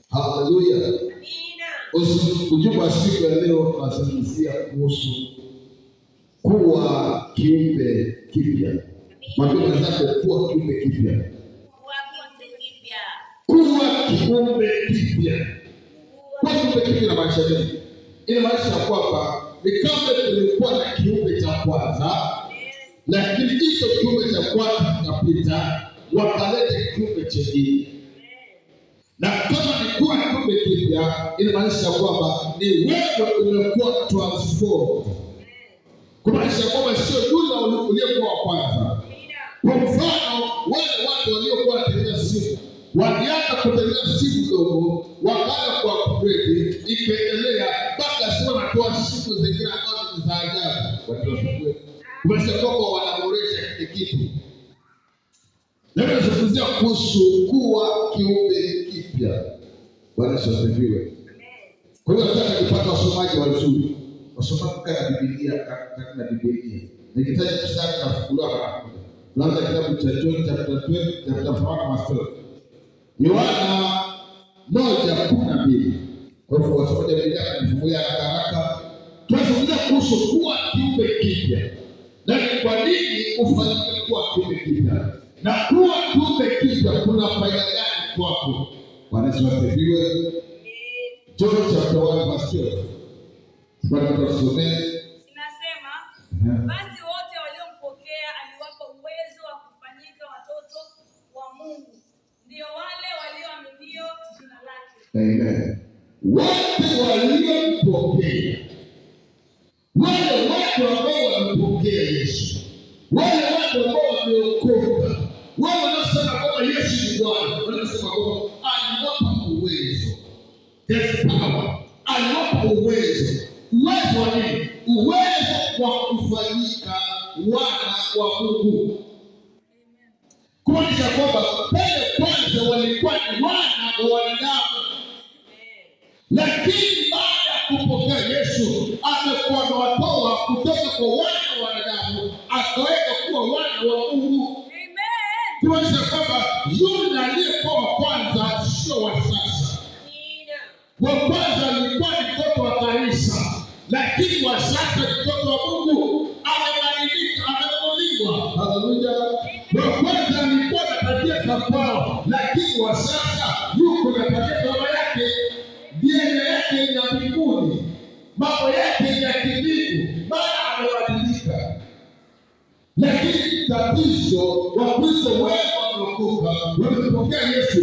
Haleluya. Ujumbe wa siku ya leo tunazungumzia kuhusu kuwa kiumbe kipya. Mwambie zako kuwa kiumbe kipya. Kuwa kiumbe kipya. Kuwa kiumbe kipya na maisha yetu. Ile maisha kwamba ni kama tulikuwa na kiumbe cha kwanza, lakini hicho kiumbe cha kwanza kikapita, wakaleta kiumbe kingine. Na kama ni kuwa kiumbe kipya, inamaanisha kwamba ni wewe umekuwa transformed. Kumaanisha kwamba sio yule uliyekuwa wa kwanza. Kwa mfano, wale watu waliokuwa wanatengeneza simu, walianza kutengeneza simu ndogo, wakaanza kwa upgrade, ikaendelea mpaka sasa wanatoa simu zingine ambazo ni za ajabu. Watu wasikue. Kumaanisha kwamba wanaboresha kile kitu. Leo tunazungumzia kuhusu kuwa kiumbe kipya. Bwana asifiwe. Kwa hiyo nataka nipate wasomaji wazuri. Wasomaji katika Biblia, katika Biblia. Nikitaja mstari na funguliwa hapa. Tuanze kitabu cha John chapter 12, chapter 1 Yohana 1:12. Kwa hivyo wasomaji wa Biblia wanafungulia haraka. Tunazungumzia kuhusu kuwa kiumbe kipya. Na kwa nini ufanyike kuwa kiumbe kipya? Na kuwa kiumbe kipya kuna faida gani kwako? Bwana asifiwe. John chapter 1:12. Bwana tusomee. Inasema, basi wote waliompokea aliwapa uwezo wa kufanyika watoto wa Mungu. Ndio wale walioaminio jina lake. Amen. Wote waliompokea. Wale watu ambao wamempokea Yesu. Wale watu ambao wameokoka. Wao wanasema kwamba Yesu ni Bwana. Wanasema kwamba aliwapa uwezo. There's power. Aliwapa uwezo. Uwezo wa nini? Uwezo wa kufanyika wana wa Mungu. Kumaanisha kwamba pale kwanza walikuwa ni wana wa wanadamu. Lakini baada ya kupokea Yesu, amekuwa amewatoa kutoka kwa wana wa wanadamu, akaweka kuwa wana wa Mungu. Kumaanisha kwamba yule aliyekuwa wa kwanza sio wa sasa. Wa kwanza alikuwa ni mtoto wa kanisa, lakini wa sasa ni mtoto wa Mungu. Amebadilika, ameuliwa. Haleluya. Wa kwanza alikuwa na tabia za kwao, lakini wa sasa yuko na tabia za baba yake. Dini yake ya mbinguni, mambo yake ya kimbingu, maana amebadilika. Lakini tatizo wa Kristo wengi wameokoka, wamepokea Yesu.